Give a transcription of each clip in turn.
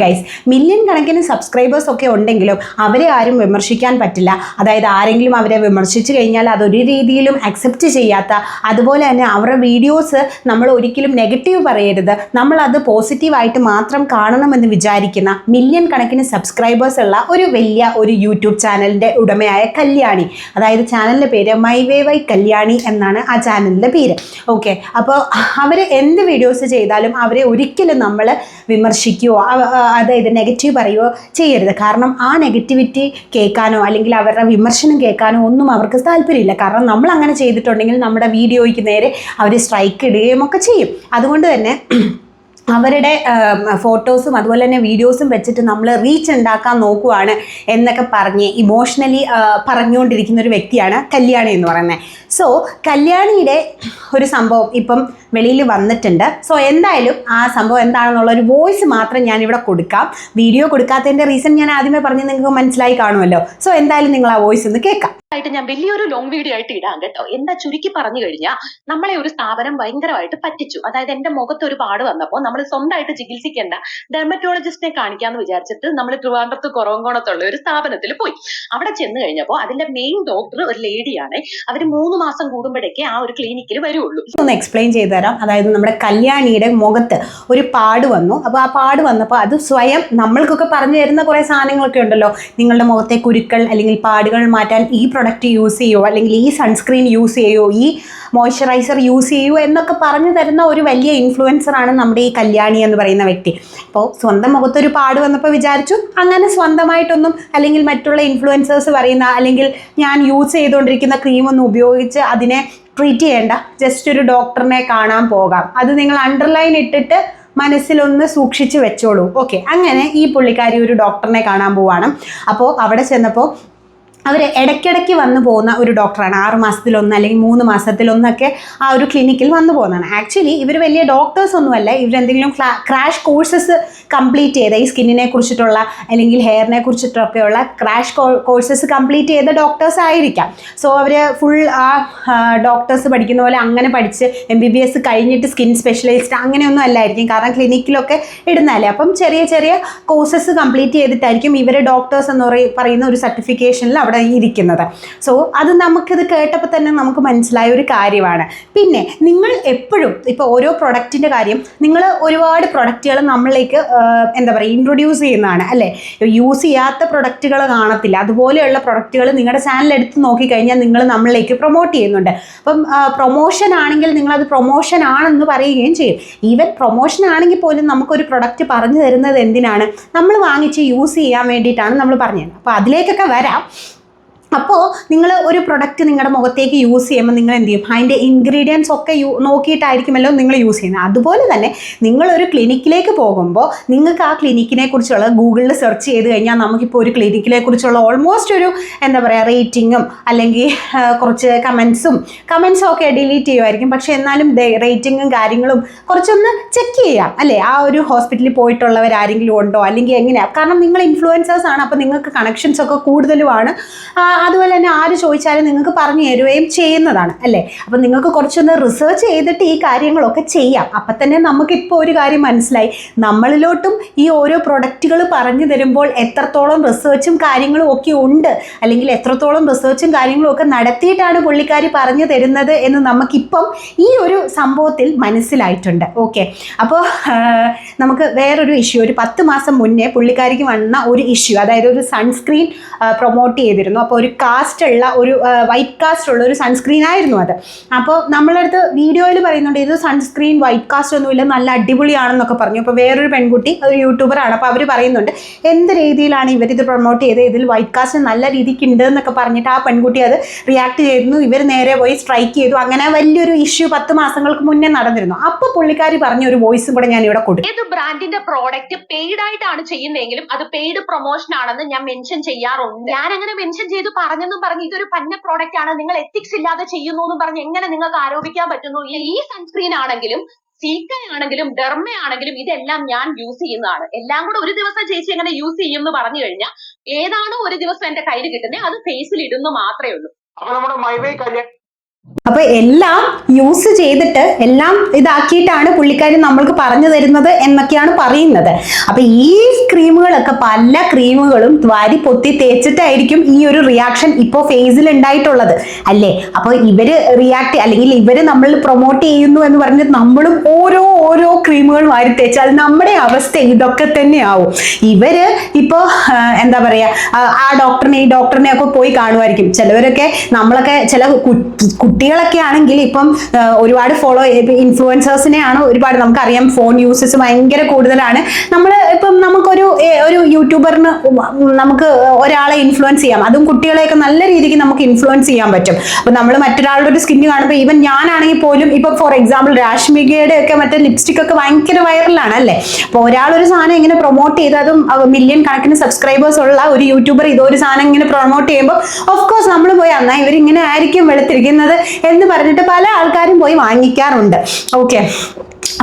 Guys, million കണക്കിന് subscribers ഒക്കെ ഉണ്ടെങ്കിലും അവരെ ആരും വിമർശിക്കാൻ പറ്റില്ല. അതായത് ആരെങ്കിലും അവരെ വിമർശിച്ചു കഴിഞ്ഞാൽ അതൊരു രീതിയിലും അക്സെപ്റ്റ് ചെയ്യാത്ത, അതുപോലെ തന്നെ അവരുടെ വീഡിയോസ് നമ്മൾ ഒരിക്കലും നെഗറ്റീവ് പറയരുത്, നമ്മളത് പോസിറ്റീവായിട്ട് മാത്രം കാണണമെന്ന് വിചാരിക്കുന്ന മില്യൺ കണക്കിന് സബ്സ്ക്രൈബേഴ്സ് ഉള്ള ഒരു യൂട്യൂബ് ചാനലിൻ്റെ ഉടമയായ കല്യാണി, അതായത് ചാനലിൻ്റെ പേര് മൈ വേ വൈ കല്യാണി എന്നാണ് ആ ചാനലിൻ്റെ പേര്. ഓക്കെ, അപ്പോൾ അവർ എന്ത് വീഡിയോസ് ചെയ്താലും അവരെ ഒരിക്കലും നമ്മൾ വിമർശിക്കുകയോ അതായത് നെഗറ്റീവ് പറയുകയോ ചെയ്യരുത്. കാരണം ആ നെഗറ്റിവിറ്റി കേൾക്കാനോ അല്ലെങ്കിൽ അവരുടെ വിമർശനം കേൾക്കാനോ ഒന്നും അവർക്ക് താല്പര്യമില്ല. കാരണം നമ്മൾ അങ്ങനെ ചെയ്തിട്ടുണ്ടെങ്കിൽ നമ്മുടെ വീഡിയോയ്ക്ക് നേരെ അവർ സ്ട്രൈക്ക് ഇടുകയും ഒക്കെ ചെയ്യും. അതുകൊണ്ട് തന്നെ അവരുടെ ഫോട്ടോസും അതുപോലെ തന്നെ വീഡിയോസും വെച്ചിട്ട് നമ്മൾ റീച്ച് ഉണ്ടാക്കാൻ നോക്കുവാണ് എന്നൊക്കെ പറഞ്ഞ് ഇമോഷണലി പറഞ്ഞുകൊണ്ടിരിക്കുന്ന ഒരു വ്യക്തിയാണ് കല്യാണി എന്ന് പറയുന്നത്. സോ കല്യാണിയുടെ ഒരു സംഭവം ഇപ്പം വെളിയിൽ വന്നിട്ടുണ്ട്. സോ എന്തായാലും ആ സംഭവം എന്താണെന്നുള്ളൊരു വോയിസ് മാത്രം ഞാനിവിടെ കൊടുക്കാം. വീഡിയോ കൊടുക്കാത്തതിൻ്റെ റീസൺ ഞാൻ ആദ്യമേ പറഞ്ഞ് നിങ്ങൾക്ക് മനസ്സിലായി കാണുമല്ലോ. സോ എന്തായാലും നിങ്ങൾ ആ വോയിസ് ഒന്ന് കേൾക്കാം. ഞാൻ വലിയൊരു ലോങ് വീഡിയോ ആയിട്ട് ഇടാം കേട്ടോ. എന്താ ചുരുക്കി പറഞ്ഞു കഴിഞ്ഞാൽ, നമ്മളെ ഒരു സ്ഥാപനം ഭയങ്കരമായിട്ട് പറ്റിച്ചു. അതായത് എന്റെ മുഖത്ത് ഒരു പാട് വന്നപ്പോൾ നമ്മൾ സ്വന്തമായിട്ട് ചികിത്സിക്കേണ്ട ഡെർമറ്റോളജിസ്റ്റിനെ കാണിക്കാന്ന് വിചാരിച്ചിട്ട് നമ്മൾ ട്രിവാൻഡ്രത്ത് കുറവങ്കോണത്തുള്ള ഒരു സ്ഥാപനത്തിൽ പോയി. അവിടെ ചെന്ന് കഴിഞ്ഞപ്പോൾ അതിന്റെ മെയിൻ ഡോക്ടർ ഒരു ലേഡിയാണ്. അവർ 3 മാസം കൂടുമ്പോഴേക്കേ ആ ഒരു ക്ലിനിക്കിൽ വരുള്ളൂ. ഒന്ന് എക്സ്പ്ലെയിൻ ചെയ്തു തരാം. അതായത് നമ്മുടെ കല്യാണിയുടെ മുഖത്ത് ഒരു പാട് വന്നു. അപ്പോൾ ആ പാട് വന്നപ്പോൾ അത് സ്വയം നമ്മൾക്കൊക്കെ പറഞ്ഞു തരുന്ന കുറേ സാധനങ്ങളൊക്കെ ഉണ്ടല്ലോ. നിങ്ങളുടെ മുഖത്തെ കുരുക്കൾ അല്ലെങ്കിൽ പാടുകൾ മാറ്റാൻ ഈ പ്രൊഡക്റ്റ് യൂസ് ചെയ്യുമോ, അല്ലെങ്കിൽ ഈ സൺസ്ക്രീൻ യൂസ് ചെയ്യുമോ, ഈ മോയ്സ്ചറൈസർ യൂസ് ചെയ്യുമോ എന്നൊക്കെ പറഞ്ഞു തരുന്ന ഒരു വലിയ ഇൻഫ്ലുവൻസറാണ് നമ്മുടെ ഈ കല്യാണി എന്ന് പറയുന്ന വ്യക്തി. അപ്പോൾ സ്വന്തം മുഖത്തൊരു പാട് വന്നപ്പോൾ വിചാരിച്ചു അങ്ങനെ സ്വന്തമായിട്ടൊന്നും അല്ലെങ്കിൽ മറ്റുള്ള ഇൻഫ്ലുവൻസേഴ്സ് പറയുന്ന അല്ലെങ്കിൽ ഞാൻ യൂസ് ചെയ്തുകൊണ്ടിരിക്കുന്ന ക്രീമൊന്നും ഉപയോഗിച്ച് അതിനെ ട്രീറ്റ് ചെയ്യേണ്ട, ജസ്റ്റ് ഒരു ഡോക്ടറിനെ കാണാൻ പോകാം. അത് നിങ്ങൾ അണ്ടർലൈൻ ഇട്ടിട്ട് മനസ്സിലൊന്ന് സൂക്ഷിച്ച് വെച്ചോളൂ. ഓക്കെ, അങ്ങനെ ഈ പുള്ളിക്കാരി ഒരു ഡോക്ടറിനെ കാണാൻ പോവാണ്. അപ്പോൾ അവിടെ ചെന്നപ്പോൾ അവർ ഇടയ്ക്കിടയ്ക്ക് വന്നു പോകുന്ന ഒരു ഡോക്ടറാണ്. 6 മാസത്തിലൊന്ന് അല്ലെങ്കിൽ 3 മാസത്തിലൊന്നൊക്കെ ആ ഒരു ക്ലിനിക്കിൽ വന്നു പോകുന്നതാണ്. ആക്ച്വലി ഇവർ വലിയ ഡോക്ടേഴ്സ് ഒന്നുമല്ല. ഇവരെന്തെങ്കിലും ക്രാഷ് കോഴ്സസ് കംപ്ലീറ്റ് ചെയ്ത, ഈ സ്കിന്നിനെ കുറിച്ചിട്ടുള്ള അല്ലെങ്കിൽ ഹെയറിനെ കുറിച്ചിട്ടൊക്കെയുള്ള ക്രാഷ് കോഴ്സസ് കംപ്ലീറ്റ് ചെയ്ത ഡോക്ടേഴ്സ് ആയിരിക്കാം. സോ അവർ ഫുൾ ആ ഡോക്ടേഴ്സ് പഠിക്കുന്ന പോലെ അങ്ങനെ പഠിച്ച് MBBS കഴിഞ്ഞിട്ട് സ്കിൻ സ്പെഷ്യലിസ്റ്റ് അങ്ങനെയൊന്നും അല്ലായിരിക്കും. കാരണം ക്ലിനിക്കിലൊക്കെ ഇടുന്നതല്ലേ. അപ്പം ചെറിയ ചെറിയ കോഴ്സസ് കംപ്ലീറ്റ് ചെയ്തിട്ടായിരിക്കും ഇവർ ഡോക്ടേഴ്സ് എന്ന് പറയുന്ന ഒരു സർട്ടിഫിക്കേഷനിൽ അവിടെ ഇരിക്കുന്നത്. സോ അത് നമുക്കിത് കേട്ടപ്പോൾ തന്നെ നമുക്ക് മനസ്സിലായ ഒരു കാര്യമാണ്. പിന്നെ നിങ്ങൾ എപ്പോഴും ഇപ്പോൾ ഓരോ പ്രൊഡക്റ്റിൻ്റെ കാര്യം, നിങ്ങൾ ഒരുപാട് പ്രൊഡക്റ്റുകൾ നമ്മളിലേക്ക് എന്താ പറയുക ഇൻട്രൊഡ്യൂസ് ചെയ്യുന്നതാണ് അല്ലേ. യൂസ് ചെയ്യാത്ത പ്രൊഡക്റ്റുകൾ കാണത്തില്ല. അതുപോലെയുള്ള പ്രൊഡക്റ്റുകൾ നിങ്ങളുടെ ചാനൽ എടുത്ത് നോക്കിക്കഴിഞ്ഞാൽ നിങ്ങൾ നമ്മളിലേക്ക് പ്രൊമോട്ട് ചെയ്യുന്നുണ്ട്. അപ്പം പ്രൊമോഷൻ ആണെങ്കിൽ നിങ്ങളത് പ്രൊമോഷൻ ആണെന്ന് പറയുകയും ചെയ്യും. ഈവൻ പ്രൊമോഷൻ ആണെങ്കിൽ പോലും നമുക്കൊരു പ്രൊഡക്റ്റ് പറഞ്ഞു തരുന്നത് എന്തിനാണ്? നമ്മൾ വാങ്ങിച്ച് യൂസ് ചെയ്യാൻ വേണ്ടിയിട്ടാണ് നമ്മൾ പറഞ്ഞത്. അപ്പോൾ അതിലേക്കൊക്കെ വരാം. അപ്പോൾ നിങ്ങൾ ഒരു പ്രൊഡക്റ്റ് നിങ്ങളുടെ മുഖത്തേക്ക് യൂസ് ചെയ്യുമ്പോൾ നിങ്ങൾ എന്ത് ചെയ്യും? അതിൻ്റെ ഇൻഗ്രീഡിയൻസ് ഒക്കെ നോക്കിയിട്ടായിരിക്കുമല്ലോ നിങ്ങൾ യൂസ് ചെയ്യുന്നത്. അതുപോലെ തന്നെ നിങ്ങളൊരു ക്ലിനിക്കിലേക്ക് പോകുമ്പോൾ നിങ്ങൾക്ക് ആ ക്ലിനിക്കിനെ കുറിച്ചുള്ള ഗൂഗിളിൽ സെർച്ച് ചെയ്ത് കഴിഞ്ഞാൽ നമുക്കിപ്പോൾ ഒരു ക്ലിനിക്കിനെ കുറിച്ചുള്ള ഓൾമോസ്റ്റ് ഒരു എന്താ പറയുക റേറ്റിങ്ങും അല്ലെങ്കിൽ കുറച്ച് കമൻസും ഒക്കെ ഡിലീറ്റ് ചെയ്യുമായിരിക്കും. പക്ഷേ എന്നാലും റേറ്റിങ്ങും കാര്യങ്ങളും കുറച്ചൊന്ന് ചെക്ക് ചെയ്യാം അല്ലേ. ആ ഒരു ഹോസ്പിറ്റലിൽ പോയിട്ടുള്ളവരാരെങ്കിലും ഉണ്ടോ അല്ലെങ്കിൽ എങ്ങനെയാണ്? കാരണം നിങ്ങൾ ഇൻഫ്ലുവൻസേഴ്സ് ആണ്. അപ്പോൾ നിങ്ങൾക്ക് കണക്ഷൻസ് ഒക്കെ കൂടുതലുമാണ്. അതുപോലെ തന്നെ ആര് ചോദിച്ചാലും നിങ്ങൾക്ക് പറഞ്ഞു തരുകയും ചെയ്യുന്നതാണ് അല്ലേ. അപ്പം നിങ്ങൾക്ക് കുറച്ചൊന്ന് റിസർച്ച് ചെയ്തിട്ട് ഈ കാര്യങ്ങളൊക്കെ ചെയ്യാം. അപ്പം തന്നെ നമുക്കിപ്പോൾ ഒരു കാര്യം മനസ്സിലായി, നമ്മളിലോട്ടും ഈ ഓരോ പ്രൊഡക്റ്റുകൾ പറഞ്ഞു തരുമ്പോൾ എത്രത്തോളം റിസർച്ചും കാര്യങ്ങളും ഒക്കെ ഉണ്ട്, അല്ലെങ്കിൽ എത്രത്തോളം റിസർച്ചും കാര്യങ്ങളും ഒക്കെ നടത്തിയിട്ടാണ് പുള്ളിക്കാരി പറഞ്ഞു തരുന്നത് എന്ന് നമുക്കിപ്പം ഈ ഒരു സംഭവത്തിൽ മനസ്സിലായിട്ടുണ്ട്. ഓക്കെ, അപ്പോൾ നമുക്ക് വേറൊരു ഇഷ്യൂ, ഒരു 10 മാസം മുന്നേ പുള്ളിക്കാരിക്ക് വന്ന ഒരു ഇഷ്യൂ, അതായത് ഒരു സൺസ്ക്രീൻ പ്രൊമോട്ട് ചെയ്തിരുന്നു. അപ്പോൾ ഒരു കാസ്റ്റുള്ള ഒരു വൈറ്റ് കാസ്റ്റ് ഉള്ള ഒരു സൺസ്ക്രീൻ ആയിരുന്നു അത്. അപ്പോൾ നമ്മളടുത്ത് വീഡിയോയിൽ പറയുന്നുണ്ട് ഇത് സൺസ്ക്രീൻ വൈറ്റ് കാസ്റ്റ് ഒന്നുമില്ല, നല്ല അടിപൊളിയാണെന്നൊക്കെ പറഞ്ഞു. അപ്പോൾ വേറൊരു പെൺകുട്ടി ഒരു യൂട്യൂബറാണ്. അപ്പോൾ അവർ പറയുന്നുണ്ട് എന്ത് രീതിയിലാണ് ഇവരിത് പ്രൊമോട്ട് ചെയ്ത്, ഇതിൽ വൈറ്റ് കാസ്റ്റ് നല്ല രീതിക്ക് ഉണ്ട് എന്നൊക്കെ പറഞ്ഞിട്ട് ആ പെൺകുട്ടി അത് റിയാക്ട് ചെയ്തിരുന്നു. ഇവർ നേരെ പോയി സ്ട്രൈക്ക് ചെയ്തു. അങ്ങനെ വലിയൊരു ഇഷ്യൂ 10 മാസങ്ങൾക്ക് മുന്നേ നടന്നിരുന്നു. അപ്പോൾ പുള്ളിക്കാരി പറഞ്ഞ ഒരു വോയിസും കൂടെ ഞാൻ ഇവിടെ കൊടുക്കും. ഏത് ബ്രാൻഡിന്റെ പ്രോഡക്റ്റ് പെയ്ഡ് ആയിട്ടാണ് ചെയ്യുന്നതെങ്കിലും അത് പെയ്ഡ് പ്രൊമോഷൻ ആണെന്ന് ഞാൻ മെൻഷൻ ചെയ്യാറുണ്ട്. ഞാൻ അങ്ങനെ മെൻഷൻ ചെയ്ത് പറഞ്ഞെന്നും പറഞ്ഞ് ഇതൊരു പന്ന പ്രോഡക്റ്റ് ആണ്, നിങ്ങൾ എത്തിക്സ് ഇല്ലാതെ ചെയ്യുന്നു എന്നും പറഞ്ഞ് എങ്ങനെ നിങ്ങൾക്ക് ആരോപിക്കാൻ പറ്റുന്നു? ഈ സൺസ്ക്രീൻ ആണെങ്കിലും സീക്കയാണെങ്കിലും ഡെർമയാണെങ്കിലും ഇതെല്ലാം ഞാൻ യൂസ് ചെയ്യുന്നതാണ്. എല്ലാം കൂടെ ഒരു ദിവസം ചേച്ചി എങ്ങനെ യൂസ് ചെയ്യും എന്ന് പറഞ്ഞു കഴിഞ്ഞാൽ ഏതാണോ ഒരു ദിവസം എന്റെ കയ്യിൽ കിട്ടുന്നത് അത് ഫേസിൽ ഇടുന്നു മാത്രമേ ഉള്ളൂ. അപ്പൊ നമ്മുടെ മൈ വേ കല്യാണി അപ്പൊ എല്ലാം യൂസ് ചെയ്തിട്ട് എല്ലാം ഇതാക്കിയിട്ടാണ് പുള്ളിക്കാരി നമ്മൾക്ക് പറഞ്ഞു തരുന്നത് എന്നൊക്കെയാണ് പറയുന്നത്. അപ്പൊ ഈ ക്രീമുകളൊക്കെ പല ക്രീമുകളും വാരി പൊത്തി തേച്ചിട്ടായിരിക്കും ഈ ഒരു റിയാക്ഷൻ ഇപ്പോൾ ഫേസിൽ ഉണ്ടായിട്ടുള്ളത് അല്ലേ. അപ്പൊ ഇവര് റിയാക്ട് അല്ലെങ്കിൽ ഇവര് നമ്മൾ പ്രൊമോട്ട് ചെയ്യുന്നു എന്ന് പറഞ്ഞിട്ട് നമ്മളും ഓരോ ക്രീമുകൾ വാരി തേച്ചാൽ നമ്മുടെ അവസ്ഥ ഇതൊക്കെ തന്നെയാവും. ഇവര് ഇപ്പോ എന്താ പറയാ, ആ ഡോക്ടറിനെ ഈ ഡോക്ടറിനെ ഒക്കെ പോയി കാണുമായിരിക്കും. ചിലവരൊക്കെ നമ്മളൊക്കെ ചില കുട്ടികളൊക്കെ ആണെങ്കിൽ ഇപ്പം ഒരുപാട് ഇൻഫ്ലുവൻസേഴ്സിനെയാണ് ഒരുപാട് നമുക്കറിയാം. ഫോൺ യൂസസ് ഭയങ്കര കൂടുതലാണ്. നമ്മൾ ഇപ്പം നമുക്കൊരു യൂട്യൂബറിന് നമുക്ക് ഒരാളെ ഇൻഫ്ലുവൻസ് ചെയ്യാം. അതും കുട്ടികളെയൊക്കെ നല്ല രീതിക്ക് നമുക്ക് ഇൻഫ്ലുവൻസ് ചെയ്യാൻ പറ്റും. അപ്പൊ നമ്മൾ മറ്റൊരാളുടെ ഒരു സ്കിന്ന് കാണുമ്പോൾ ഈവൻ ഞാനാണെങ്കിൽ പോലും ഇപ്പൊ ഫോർ എക്സാമ്പിൾ രാഷ്മികയുടെ ഒക്കെ മറ്റേ ലിപ്സ്റ്റിക് ഒക്കെ ഭയങ്കര വൈറലാണ് അല്ലേ. അപ്പൊ ഒരാളൊരു സാധനം ഇങ്ങനെ പ്രൊമോട്ട് ചെയ്ത് അതും മില്യൺ കണക്കിന് സബ്സ്ക്രൈബേഴ്സ് ഉള്ള ഒരു യൂട്യൂബർ ഇതൊരു സാധനം ഇങ്ങനെ പ്രൊമോട്ട് ചെയ്യുമ്പോൾ ഓഫ് കോഴ്സ് നമ്മൾ പോയി എന്നാ ഇവരിങ്ങനെ ആയിരിക്കും വെളുത്തിരിക്കുന്നത് എന്ന് പറഞ്ഞിട്ട് പല ആൾക്കാരും പോയി വാങ്ങിക്കാറുണ്ട്. ഓക്കെ,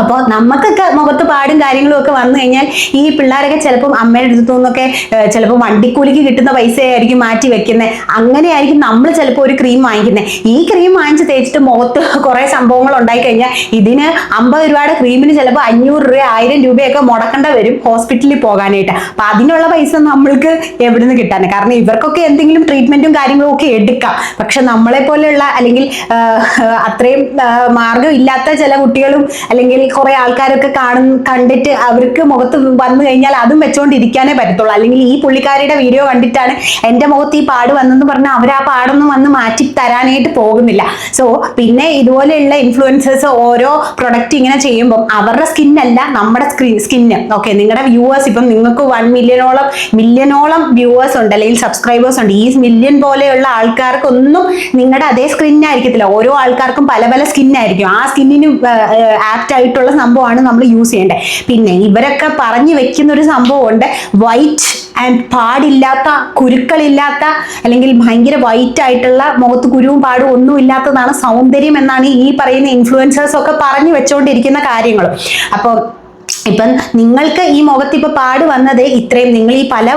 അപ്പോൾ നമുക്കൊക്കെ മുഖത്ത് പാടും കാര്യങ്ങളും ഒക്കെ വന്നു കഴിഞ്ഞാൽ ഈ പിള്ളേരൊക്കെ ചിലപ്പം അമ്മയുടെ അടുത്തു നിന്നൊക്കെ ചിലപ്പോൾ വണ്ടിക്കൂലിക്ക് കിട്ടുന്ന പൈസയായിരിക്കും മാറ്റി വെക്കുന്നത്. അങ്ങനെയായിരിക്കും നമ്മൾ ചിലപ്പോൾ ഒരു ക്രീം വാങ്ങിക്കുന്നത്. ഈ ക്രീം വാങ്ങിച്ച് തേച്ചിട്ട് മുഖത്ത് കുറേ സംഭവങ്ങൾ ഉണ്ടായി കഴിഞ്ഞാൽ ഇതിന് 50 രൂപയുടെ ക്രീമിന് ചിലപ്പോൾ 500 രൂപ 1000 രൂപയൊക്കെ മുടക്കേണ്ട വരും ഹോസ്പിറ്റലിൽ പോകാനായിട്ട്. അപ്പൊ അതിനുള്ള പൈസ നമ്മൾക്ക് എവിടെ നിന്ന് കിട്ടാൻ? കാരണം ഇവർക്കൊക്കെ എന്തെങ്കിലും ട്രീറ്റ്മെന്റും കാര്യങ്ങളും ഒക്കെ എടുക്കാം. പക്ഷെ നമ്മളെ പോലെയുള്ള അല്ലെങ്കിൽ അത്രയും മാർഗം ഇല്ലാത്ത ചില കുട്ടികളും അല്ലെങ്കിൽ കുറെ ആൾക്കാരൊക്കെ കണ്ടിട്ട് അവർക്ക് മുഖത്ത് വന്നു കഴിഞ്ഞാൽ അതും വെച്ചോണ്ടിരിക്കാനേ പറ്റത്തുള്ളൂ. അല്ലെങ്കിൽ ഈ പുള്ളിക്കാരിയുടെ വീഡിയോ കണ്ടിട്ടാണ് എന്റെ മുഖത്ത് ഈ പാട് വന്നെന്ന് പറഞ്ഞാൽ അവർ ആ പാടൊന്നും വന്ന് മാറ്റി തരാനായിട്ട് പോകുന്നില്ല. സോ പിന്നെ ഇതുപോലെയുള്ള ഇൻഫ്ലുവൻസേഴ്സ് ഓരോ പ്രൊഡക്റ്റ് ഇങ്ങനെ ചെയ്യുമ്പോൾ അവരുടെ സ്കിന്നല്ല നമ്മുടെ സ്കിന്ന്. ഓക്കെ, നിങ്ങളുടെ വ്യൂവേഴ്സ് ഇപ്പം നിങ്ങൾക്ക് 1 മില്യണോളം വ്യൂവേഴ്സ് ഉണ്ട് അല്ലെങ്കിൽ സബ്സ്ക്രൈബേഴ്സ് ഉണ്ട്. ഈ മില്യൺ പോലെയുള്ള ആൾക്കാർക്കൊന്നും നിങ്ങളുടെ അതേ സ്കിന്നായിരിക്കത്തില്ല. ഓരോ ആൾക്കാർക്കും പല പല സ്കിന്നായിരിക്കും. ആ സ്കിന്നിന് ആപ്റ്റ് ആയിട്ടുള്ള സംഭവമാണ് നമ്മൾ യൂസ് ചെയ്യേണ്ടത്. പിന്നെ ഇവരൊക്കെ പറഞ്ഞു വെക്കുന്ന ഒരു സംഭവമുണ്ട്, വൈറ്റ് ആൻഡ് പാടില്ലാത്ത, കുരുക്കളില്ലാത്ത അല്ലെങ്കിൽ ഭയങ്കര വൈറ്റ് ആയിട്ടുള്ള മുഖത്ത് കുരുവും പാടും ഒന്നും ഇല്ലാത്തതാണ് സൗന്ദര്യം എന്നാണ് ഈ പറയുന്ന ഇൻഫ്ലുവൻസേഴ്സ് ഒക്കെ പറഞ്ഞു വെച്ചുകൊണ്ടിരിക്കുന്ന കാര്യങ്ങളും. അപ്പോൾ ഇപ്പം നിങ്ങൾക്ക് ഈ മുഖത്ത് ഇപ്പൊ പാട് വന്നത് ഇത്രയും നിങ്ങൾ ഈ പല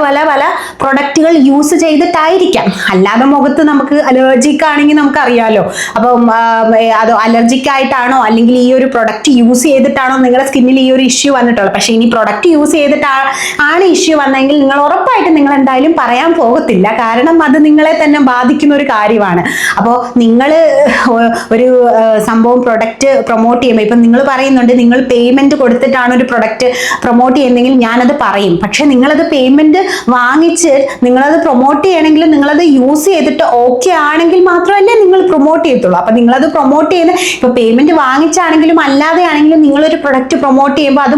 പ്രൊഡക്റ്റുകൾ യൂസ് ചെയ്തിട്ടായിരിക്കാം. അല്ലാതെ മുഖത്ത് നമുക്ക് അലർജിക് ആണെങ്കിൽ നമുക്കറിയാലോ. അപ്പം അത് അലർജിക് ആയിട്ടാണോ അല്ലെങ്കിൽ ഈ ഒരു പ്രൊഡക്റ്റ് യൂസ് ചെയ്തിട്ടാണോ നിങ്ങളുടെ സ്കിന്നിൽ ഈ ഒരു ഇഷ്യൂ വന്നിട്ടുള്ളത്. പക്ഷെ ഇനി പ്രൊഡക്റ്റ് യൂസ് ചെയ്തിട്ടാണ് ഇഷ്യൂ വന്നെങ്കിൽ നിങ്ങൾ ഉറപ്പായിട്ട് നിങ്ങൾ എന്തായാലും പറയാൻ പോകത്തില്ല. കാരണം അത് നിങ്ങളെ തന്നെ ബാധിക്കുന്ന ഒരു കാര്യമാണ്. അപ്പോൾ നിങ്ങൾ ഒരു സംഭവം പ്രൊഡക്റ്റ് പ്രൊമോട്ട് ചെയ്യുമ്പോൾ ഇപ്പം നിങ്ങൾ പറയുന്നുണ്ട് നിങ്ങൾ പേയ്മെന്റ് കൊടുത്തിട്ടാണ് ഒരു പ്രൊഡക്റ്റ് പ്രൊമോട്ട് ചെയ്യുന്നെങ്കിൽ ഞാനത് പറയും. പക്ഷെ നിങ്ങളത് പേയ്മെന്റ് വാങ്ങിച്ച് നിങ്ങളത് പ്രൊമോട്ട് ചെയ്യണമെങ്കിൽ നിങ്ങളത് യൂസ് ചെയ്തിട്ട് ഓക്കെ ആണെങ്കിൽ മാത്രമല്ലേ നിങ്ങൾ പ്രൊമോട്ട് ചെയ്യത്തുള്ളൂ. അപ്പൊ നിങ്ങളത് പ്രൊമോട്ട് ചെയ്യുന്ന ഇപ്പൊ പേയ്മെന്റ് വാങ്ങിച്ചാണെങ്കിലും അല്ലാതെ ആണെങ്കിലും നിങ്ങളൊരു പ്രൊഡക്റ്റ് പ്രൊമോട്ട് ചെയ്യുമ്പോൾ അത്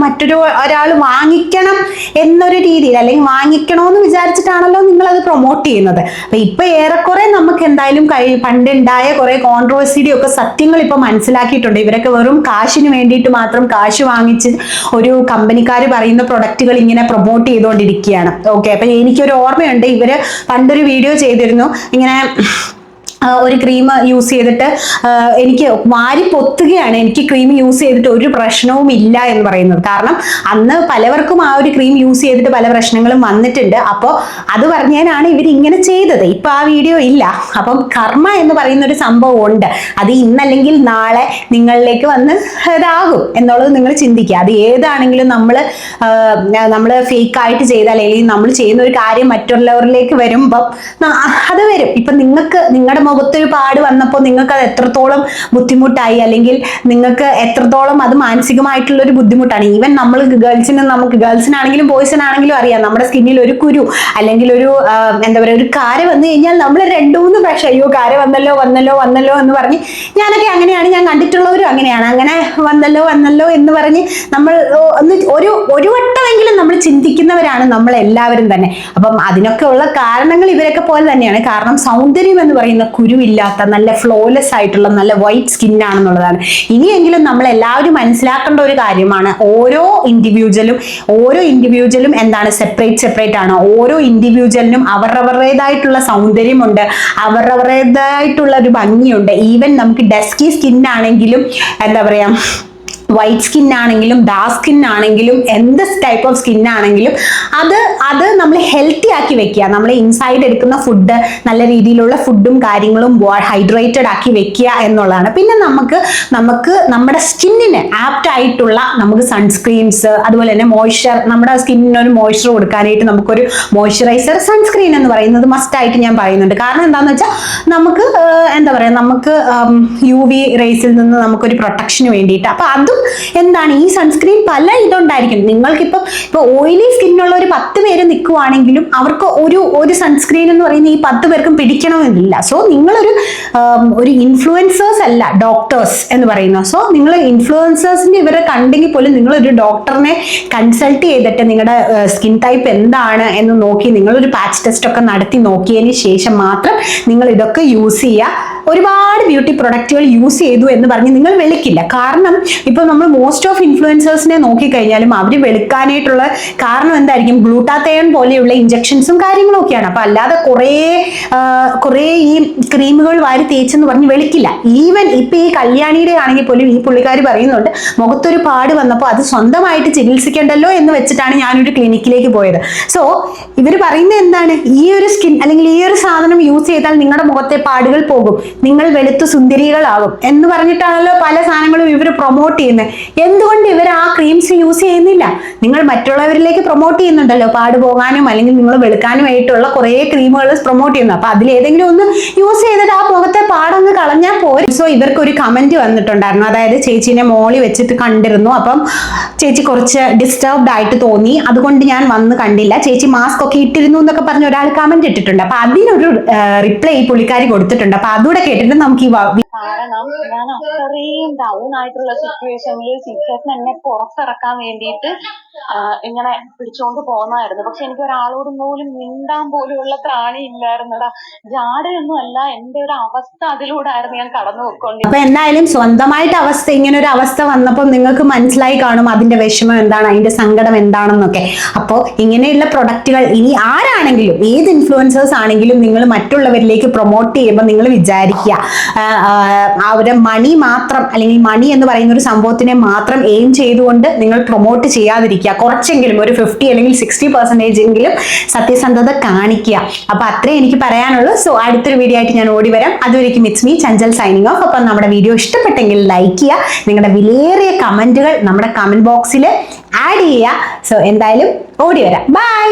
ഒരാൾ വാങ്ങിക്കണം എന്നൊരു രീതിയിൽ അല്ലെങ്കിൽ വാങ്ങിക്കണമെന്ന് വിചാരിച്ചിട്ടാണല്ലോ നിങ്ങളത് പ്രൊമോട്ട് ചെയ്യുന്നത്. അപ്പൊ ഇപ്പൊ ഏറെക്കുറെ നമുക്ക് എന്തായാലും പണ്ടുണ്ടായ കുറെ കോൺട്രവേഴ്സിയുടെ ഒക്കെ സത്യങ്ങൾ ഇപ്പൊ മനസ്സിലാക്കിയിട്ടുണ്ട്. ഇവരൊക്കെ വെറും കാശിന് വേണ്ടിയിട്ട് മാത്രം കാശ് വാങ്ങിച്ച് ഒരു കമ്പനിക്കാർ പറയുന്ന പ്രൊഡക്റ്റുകൾ ഇങ്ങനെ പ്രൊമോട്ട് ചെയ്തുകൊണ്ടിരിക്കുകയാണ്. ഓക്കെ, അപ്പൊ എനിക്കൊരു ഓർമ്മയുണ്ട്, ഇവര് പണ്ടൊരു വീഡിയോ ചെയ്തിരുന്നു ഇങ്ങനെ ഒരു ക്രീം യൂസ് ചെയ്തിട്ട് എനിക്ക് വാരി പൊത്തുകയാണ്, എനിക്ക് ക്രീം യൂസ് ചെയ്തിട്ട് ഒരു പ്രശ്നവും ഇല്ല എന്ന് പറയുന്നത്. കാരണം അന്ന് പലവർക്കും ആ ഒരു ക്രീം യൂസ് ചെയ്തിട്ട് പല പ്രശ്നങ്ങളും വന്നിട്ടുണ്ട്. അപ്പോൾ അത് പറഞ്ഞാലാണ് ഇവർ ഇങ്ങനെ ചെയ്തത്. ഇപ്പൊ ആ വീഡിയോ ഇല്ല. അപ്പം കർമ്മ എന്ന് പറയുന്ന ഒരു സംഭവം ഉണ്ട്. അത് ഇന്നല്ലെങ്കിൽ നാളെ നിങ്ങളിലേക്ക് വന്ന് ഇതാകും എന്നുള്ളത് നിങ്ങൾ ചിന്തിക്കുക. അത് ഏതാണെങ്കിലും നമ്മൾ ഫേക്ക് ആയിട്ട് ചെയ്താൽ അല്ലെങ്കിൽ നമ്മൾ ചെയ്യുന്ന ഒരു കാര്യം മറ്റുള്ളവരിലേക്ക് വരുമ്പം അത് വരും. ഇപ്പൊ നിങ്ങളുടെ മുഖത്തൊരു പാട് വന്നപ്പോൾ നിങ്ങൾക്ക് അത് എത്രത്തോളം ബുദ്ധിമുട്ടായി അല്ലെങ്കിൽ നിങ്ങൾക്ക് എത്രത്തോളം അത് മാനസികമായിട്ടുള്ള ഒരു ബുദ്ധിമുട്ടാണ്. ഈവൻ നമുക്ക് ഗേൾസിനാണെങ്കിലും ബോയ്സിനാണെങ്കിലും അറിയാം, നമ്മുടെ സ്കിന്നിൽ ഒരു കുരു അല്ലെങ്കിൽ ഒരു എന്താ പറയുക ഒരു കാര വന്നു കഴിഞ്ഞാൽ നമ്മൾ 2-3 പ്രാവശ്യം അയ്യോ കാര വന്നല്ലോ എന്ന് പറഞ്ഞ് ഞാനൊക്കെ അങ്ങനെയാണ്, ഞാൻ കണ്ടിട്ടുള്ളവരും അങ്ങനെയാണ്, അങ്ങനെ വന്നല്ലോ എന്ന് പറഞ്ഞ് നമ്മൾ ഒരു വട്ടമെങ്കിലും നമ്മൾ ചിന്തിക്കുന്നവരാണ് നമ്മൾ എല്ലാവരും തന്നെ. അപ്പം അതിനൊക്കെ ഉള്ള കാരണങ്ങൾ ഇവരൊക്കെ പോലെ തന്നെയാണ്. കാരണം സൗന്ദര്യം എന്ന് പറയുന്ന കുരുവില്ലാത്ത നല്ല ഫ്ലോലെസ് ആയിട്ടുള്ള നല്ല വൈറ്റ് സ്കിന്നാണെന്നുള്ളതാണ്. ഇനിയെങ്കിലും നമ്മൾ എല്ലാവരും മനസ്സിലാക്കേണ്ട ഒരു കാര്യമാണ്, ഓരോ ഇൻഡിവിജ്വലും എന്താണ് സെപ്പറേറ്റ് ആണ്. ഓരോ ഇൻഡിവിജ്വലിനും അവരവരുടേതായിട്ടുള്ള സൗന്ദര്യമുണ്ട്, അവരവരുടേതായിട്ടുള്ള ഒരു ഭംഗിയുണ്ട്. ഈവൻ നമുക്ക് ഡസ്കി സ്കിൻ ആണെങ്കിലും എന്താ പറയാ വൈറ്റ് സ്കിൻ ആണെങ്കിലും ഡാർക്ക് സ്കിൻ ആണെങ്കിലും എന്ത് ടൈപ്പ് ഓഫ് സ്കിൻ ആണെങ്കിലും അത് നമ്മൾ ഹെൽത്തി ആക്കി വെക്കുക. നമ്മൾ ഇൻസൈഡ് എടുക്കുന്ന ഫുഡ് നല്ല രീതിയിലുള്ള ഫുഡും കാര്യങ്ങളും ഹൈഡ്രേറ്റഡ് ആക്കി വെക്കുക എന്നുള്ളതാണ്. പിന്നെ നമുക്ക് നമ്മുടെ സ്കിന്നിന് ആപ്റ്റ് ആയിട്ടുള്ള നമുക്ക് സൺസ്ക്രീൻസ്, അതുപോലെ തന്നെ നമ്മുടെ സ്കിന്നിന് ഒരു മോയ്സ്ചർ കൊടുക്കാനായിട്ട് നമുക്കൊരു മോയ്സ്ചറൈസർ, സൺസ്ക്രീൻ എന്ന് പറയുന്നത് മസ്റ്റ് ആയിട്ട് ഞാൻ പറയുന്നുണ്ട്. കാരണം എന്താണെന്ന് വെച്ചാൽ നമുക്ക് നമുക്ക് UV റേസിൽ നിന്ന് നമുക്കൊരു പ്രൊട്ടക്ഷന് വേണ്ടിയിട്ട്. അപ്പൊ അതും എന്താണ്, ഈ സൺസ്ക്രീൻ പല ഇതുണ്ടായിരിക്കും. നിങ്ങൾക്കിപ്പോൾ ഓയിലി സ്കിന്നുള്ള ഒരു 10 പേര് നിൽക്കുവാണെങ്കിലും അവർക്ക് ഒരു സൺസ്ക്രീൻ എന്ന് പറയുന്നത് ഈ 10 പേർക്കും പിടിക്കണമെന്നില്ല. സോ നിങ്ങളൊരു ഇൻഫ്ലുവൻസേഴ്സ് അല്ല ഡോക്ടേഴ്സ് എന്ന് പറയുന്നത്. സോ നിങ്ങൾ ഇൻഫ്ലുവൻസേഴ്സിന്റെ ഇവരെ കണ്ടെങ്കിൽ പോലും നിങ്ങളൊരു ഡോക്ടറിനെ കൺസൾട്ട് ചെയ്തിട്ട് നിങ്ങളുടെ സ്കിൻ ടൈപ്പ് എന്താണ് എന്ന് നോക്കി നിങ്ങളൊരു പാച്ച് ടെസ്റ്റ് ഒക്കെ നടത്തി നോക്കിയതിന് ശേഷം മാത്രം നിങ്ങൾ ഇതൊക്കെ യൂസ് ചെയ്യുക. ഒരുപാട് ബ്യൂട്ടി പ്രൊഡക്റ്റുകൾ യൂസ് ചെയ്തു എന്ന് പറഞ്ഞ് നിങ്ങൾ വെളുക്കില്ല. കാരണം ഇപ്പൊ നമ്മൾ മോസ്റ്റ് ഓഫ് ഇൻഫ്ലുവൻസേഴ്സിനെ നോക്കിക്കഴിഞ്ഞാലും അവർ വെളുക്കാനായിട്ടുള്ള കാരണം എന്തായിരിക്കും, ഗ്ലൂട്ടാത്തയോൺ പോലെയുള്ള ഇഞ്ചക്ഷൻസും കാര്യങ്ങളും ഒക്കെയാണ്. അപ്പൊ അല്ലാതെ കുറേ ഈ ക്രീമുകൾ വാരി തേച്ചെന്ന് പറഞ്ഞ് വെളുക്കില്ല. ഈവൻ ഇപ്പൊ ഈ കല്യാണിയുടെ ആണെങ്കിൽ പോലും ഈ പുള്ളിക്കാരി പറയുന്നുണ്ട് മുഖത്തൊരു പാട് വന്നപ്പോൾ അത് സ്വന്തമായിട്ട് ചികിത്സിക്കണ്ടല്ലോ എന്ന് വെച്ചിട്ടാണ് ഞാനൊരു ക്ലിനിക്കിലേക്ക് പോയത്. സോ ഇവർ പറയുന്നത് എന്താണ്, ഈ ഒരു സ്കിൻ അല്ലെങ്കിൽ ഈ ഒരു സാധനം യൂസ് ചെയ്താൽ നിങ്ങളുടെ മുഖത്തെ പാടുകൾ പോകും, നിങ്ങൾ വെളുത്തു സുന്ദരികളാവും എന്ന് പറഞ്ഞിട്ടാണല്ലോ പല സാധനങ്ങളും ഇവർ പ്രൊമോട്ട് ചെയ്യുന്നത്. എന്തുകൊണ്ട് ഇവർ ആ ക്രീംസ് യൂസ് ചെയ്യുന്നില്ല? നിങ്ങൾ മറ്റുള്ളവരിലേക്ക് പ്രൊമോട്ട് ചെയ്യുന്നുണ്ടല്ലോ പാട് പോകാനും അല്ലെങ്കിൽ നിങ്ങൾ വെളുക്കാനുമായിട്ടുള്ള കുറേ ക്രീമുകൾ പ്രൊമോട്ട് ചെയ്യുന്നു. അപ്പൊ അതിലേതെങ്കിലും ഒന്ന് യൂസ് ചെയ്തിട്ട് ആ മുഖത്തെ പാടൊന്ന് കളഞ്ഞാൽ പോരും. സോ ഇവർക്ക് ഒരു കമന്റ് വന്നിട്ടുണ്ടായിരുന്നു. അതായത് ചേച്ചീനെ മോളി വെച്ചിട്ട് കണ്ടിരുന്നു, അപ്പം ചേച്ചി കുറച്ച് ഡിസ്റ്റർബ്ഡ് ആയിട്ട് തോന്നി, അതുകൊണ്ട് ഞാൻ വന്ന് കണ്ടില്ല, ചേച്ചി മാസ്ക് ഒക്കെ ഇട്ടിരുന്നു എന്നൊക്കെ പറഞ്ഞ് ഒരാൾ കമന്റ് ഇട്ടിട്ടുണ്ട്. അപ്പൊ അതിനൊരു റിപ്ലൈ ഈ പുള്ളിക്കാരി കൊടുത്തിട്ടുണ്ട്. അപ്പൊ അതുകൂടെ കേട്ടിട്ട് നമുക്ക് കാരണം ഞാൻ അത്രയും ഡൗൺ ആയിട്ടുള്ള സിറ്റുവേഷനിൽ സിസ്റ്റേഴ്സിന് എന്നെ പുറത്തിറക്കാൻ വേണ്ടിയിട്ട് ഇങ്ങനെ പിടിച്ചോണ്ട് പോകുന്നതായിരുന്നു. പക്ഷെ എനിക്ക് ഒരാളോടും പോലും മിണ്ടാൻ പോലുള്ള ത്രാണി ഇല്ലായിരുന്നടാ. ജാടയൊന്നും അല്ല, എന്റെ ഒരു അവസ്ഥ അതിലൂടെ ആയിരുന്നു ഞാൻ കടന്നു പോയിക്കൊണ്ടിരുന്നത്. അപ്പൊ എന്തായാലും സ്വന്തമായിട്ട് ഇങ്ങനെ ഒരു അവസ്ഥ വന്നപ്പോൾ നിങ്ങൾക്ക് മനസ്സിലായി കാണും അതിന്റെ വിഷമം എന്താണ്, അതിന്റെ സങ്കടം എന്താണെന്നൊക്കെ. അപ്പോൾ ഇങ്ങനെയുള്ള പ്രൊഡക്റ്റുകൾ ഇനി ആരാണെങ്കിലും ഏത് ഇൻഫ്ലുവൻസേഴ്സ് ആണെങ്കിലും നിങ്ങൾ മറ്റുള്ളവരിലേക്ക് പ്രൊമോട്ട് ചെയ്യുമ്പോൾ നിങ്ങൾ വിചാരിക്കുക അവരുടെ മണി മാത്രം, അല്ലെങ്കിൽ മണി എന്ന് പറയുന്ന ഒരു സംഭവത്തിനെ മാത്രം എയിം ചെയ്തുകൊണ്ട് നിങ്ങൾ പ്രൊമോട്ട് ചെയ്യാതിരിക്കുക. കുറച്ചെങ്കിലും ഒരു 50 അല്ലെങ്കിൽ 60% എങ്കിലും സത്യസന്ധത കാണിക്കുക. അപ്പൊ അത്രേ എനിക്ക് പറയാനുള്ളൂ. സോ അടുത്തൊരു വീഡിയോ ആയിട്ട് ഞാൻ ഓടി വരാം. അതുവരേക്കും it's me Chanchal signing off. അപ്പം നമ്മുടെ വീഡിയോ ഇഷ്ടപ്പെട്ടെങ്കിൽ ലൈക്ക് ചെയ്യുക, നിങ്ങളുടെ വിലയേറിയ കമന്റുകൾ നമ്മുടെ കമന്റ് ബോക്സിൽ ആഡ് ചെയ്യുക. സോ എന്തായാലും ഓടി വരാം. ബൈ.